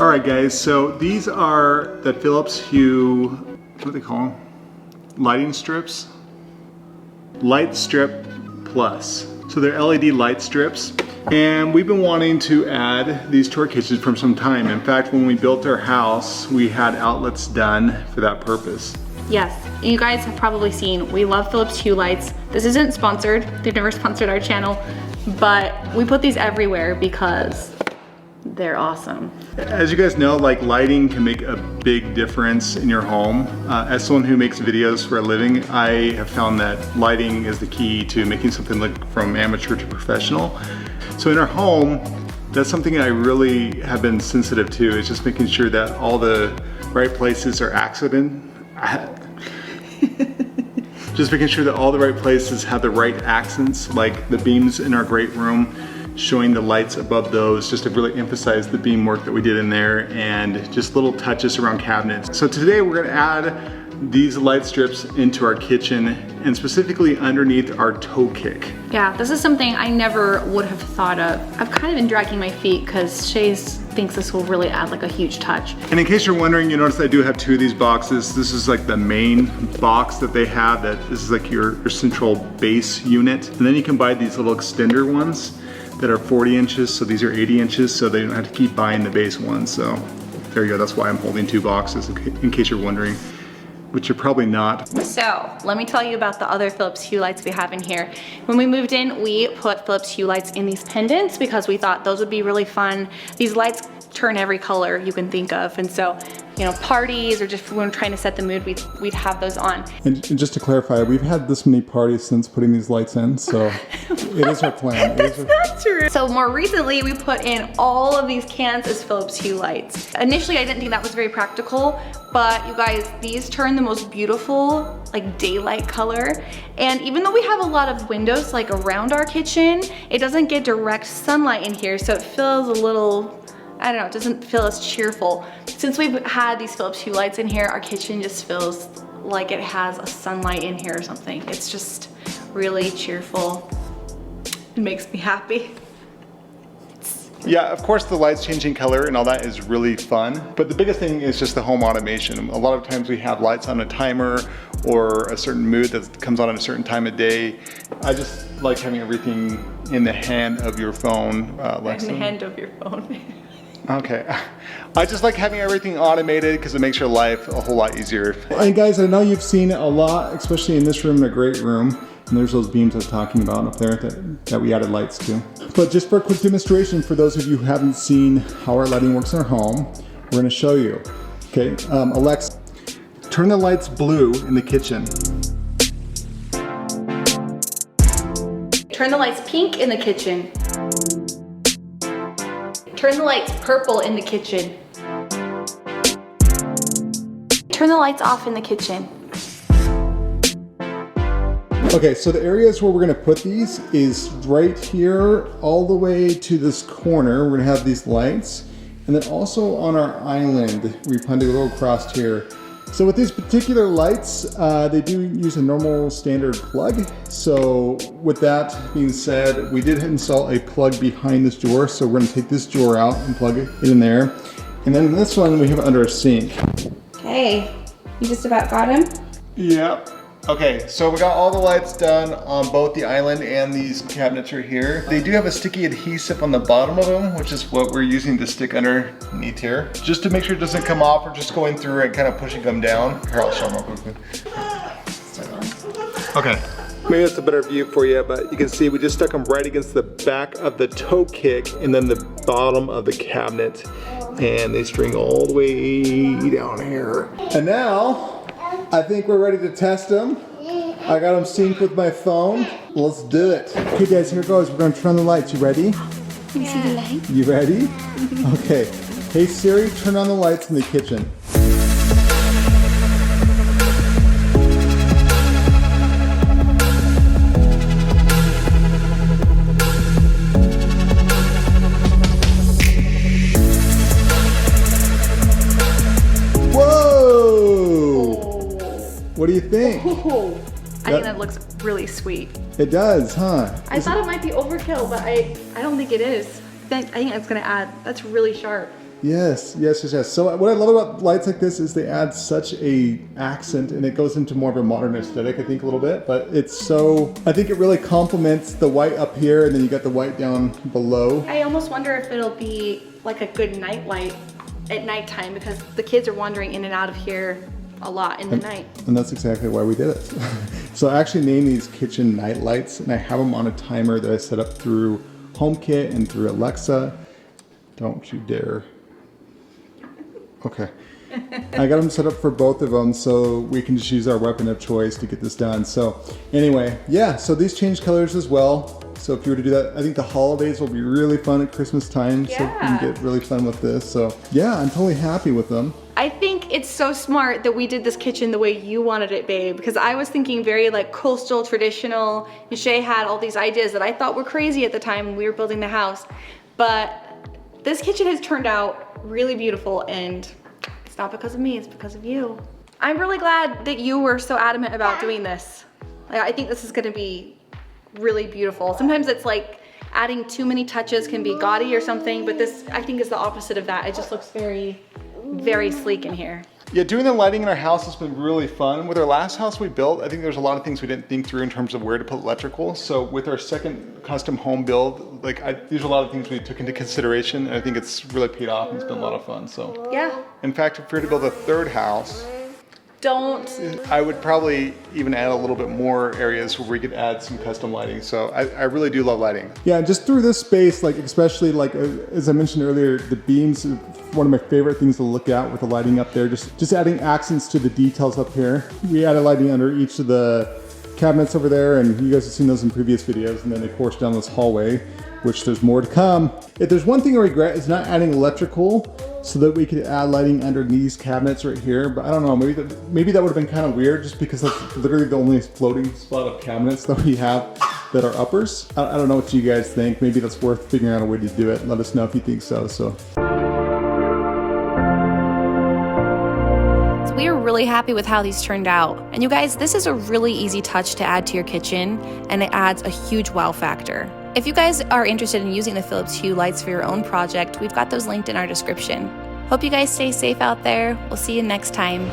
Alright guys, so these are the Philips Hue, what do they call them? Lighting strips? Light Strip Plus. So they're LED light strips. And we've been wanting to add these to our kitchens for some time. In fact, when we built our house, we had outlets done for that purpose. Yes, you guys have probably seen, we love Philips Hue lights. This isn't sponsored, they've never sponsored our channel, but we put these everywhere because they're awesome. As you guys know, like lighting can make a big difference in your home. As someone who makes videos for a living, I have found that lighting is the key to making something look from amateur to professional. So in our home, that's something I really have been sensitive to, is just making sure that all the right places are just making sure that all the right places have the right accents, like the beams in our great room, showing the lights above those, just to really emphasize the beam work that we did in there, and just little touches around cabinets. So today we're gonna add these light strips into our kitchen, and specifically underneath our toe kick. Yeah, this is something I never would have thought of. I've kind of been dragging my feet because Shaye thinks this will really add like a huge touch. And in case you're wondering, you notice I do have two of these boxes. This is like the main box that they have, that this is like your central base unit. And then you can buy these little extender ones that are 40 inches, so these are 80 inches, so they don't have to keep buying the base ones. So there you go, that's why I'm holding two boxes, in case you're wondering, which you're probably not. So let me tell you about the other Philips Hue lights we have in here. When we moved in, we put Philips Hue lights in these pendants because we thought those would be really fun. These lights turn every color you can think of, and so, you know, parties or just when we're trying to set the mood, we'd have those on. And just to clarify, we've had this many parties since putting these lights in, so it is our plan. That's not true. So more recently, we put in all of these cans as Philips Hue lights. Initially, I didn't think that was very practical, but you guys, these turn the most beautiful, like daylight color. And even though we have a lot of windows like around our kitchen, it doesn't get direct sunlight in here, so it feels a little, I don't know, it doesn't feel as cheerful. Since we've had these Philips Hue lights in here, our kitchen just feels like it has a sunlight in here or something. It's just really cheerful. It makes me happy. Yeah, of course the lights changing color and all that is really fun, but the biggest thing is just the home automation. A lot of times we have lights on a timer or a certain mood that comes on at a certain time of day. I just like having everything in the hand of your phone, Lexi. In the hand of your phone. Okay. I just like having everything automated because it makes your life a whole lot easier. And guys, I know you've seen a lot, especially in this room, in a great room. And there's those beams I was talking about up there that we added lights to. But just for a quick demonstration, for those of you who haven't seen how our lighting works in our home, we're gonna show you. Okay, Alexa, turn the lights blue in the kitchen. Turn the lights pink in the kitchen. Turn the lights purple in the kitchen. Turn the lights off in the kitchen. Okay, so the areas where we're gonna put these is right here all the way to this corner. We're gonna have these lights. And then also on our island, we plan to go across here. So with these particular lights, they do use a normal standard plug. So with that being said, we did install a plug behind this drawer. So we're gonna take this drawer out and plug it in there. And then this one, we have it under a sink. Okay, you just about got him? Yeah. Okay, so we got all the lights done on both the island and these cabinets right here. They do have a sticky adhesive on the bottom of them, which is what we're using to stick underneath here. Just to make sure it doesn't come off, we're just going through and kind of pushing them down. Here, I'll show them real quickly. Okay. Maybe that's a better view for you, but you can see we just stuck them right against the back of the toe kick and then the bottom of the cabinet. And they string all the way down here. And now, I think we're ready to test them. I got them synced with my phone. Let's do it. Okay guys, here it goes. We're gonna turn on the lights. You ready? Can you see the light? You ready? Okay. Hey Siri, turn on the lights in the kitchen. What do you think? Oh, I think that looks really sweet. It does, huh? I thought it might be overkill, but I don't think it is. I think it's gonna add, that's really sharp. Yes. So what I love about lights like this is they add such a accent, and it goes into more of a modern aesthetic, I think, a little bit. But it's so, I think it really complements the white up here, and then you got the white down below. I almost wonder if it'll be like a good night light at nighttime, because the kids are wandering in and out of here a lot in the night. And that's exactly why we did it. So I actually named these kitchen night lights, and I have them on a timer that I set up through HomeKit and through Alexa. Don't you dare. Okay. I got them set up for both of them so we can just use our weapon of choice to get this done. So anyway, yeah, so these change colors as well. So if you were to do that, I think the holidays will be really fun at Christmas time. Yeah. So you can get really fun with this. So yeah, I'm totally happy with them. I think it's so smart that we did this kitchen the way you wanted it, babe, because I was thinking very like coastal, traditional, and Shaye had all these ideas that I thought were crazy at the time when we were building the house. But this kitchen has turned out really beautiful, and it's not because of me, it's because of you. I'm really glad that you were so adamant about doing this. Like, I think this is gonna be really beautiful. Sometimes it's like adding too many touches can be gaudy or something, but this I think is the opposite of that. It just looks very, very sleek in here. Yeah, doing the lighting in our house has been really fun. With our last house we built, I think there's a lot of things we didn't think through in terms of where to put electrical. So with our second custom home build, these are a lot of things we took into consideration, and I think it's really paid off and it's been a lot of fun, so. Yeah. In fact, if we were to build a third house, Don't. I would probably even add a little bit more areas where we could add some custom lighting. So I really do love lighting. Yeah, just through this space, like especially like as I mentioned earlier, the beams are one of my favorite things to look at with the lighting up there. Just adding accents to the details up here. We added lighting under each of the cabinets over there, and you guys have seen those in previous videos. And then of course down this hallway, which there's more to come. If there's one thing I regret, is not adding electrical so that we could add lighting under these cabinets right here. But I don't know, maybe that would have been kind of weird, just because that's literally the only floating spot of cabinets that we have that are uppers. I don't know what you guys think. Maybe that's worth figuring out a way to do it. Let us know if you think so. So We are really happy with how these turned out. And you guys, this is a really easy touch to add to your kitchen, and it adds a huge wow factor. If you guys are interested in using the Philips Hue lights for your own project, we've got those linked in our description. Hope you guys stay safe out there. We'll see you next time.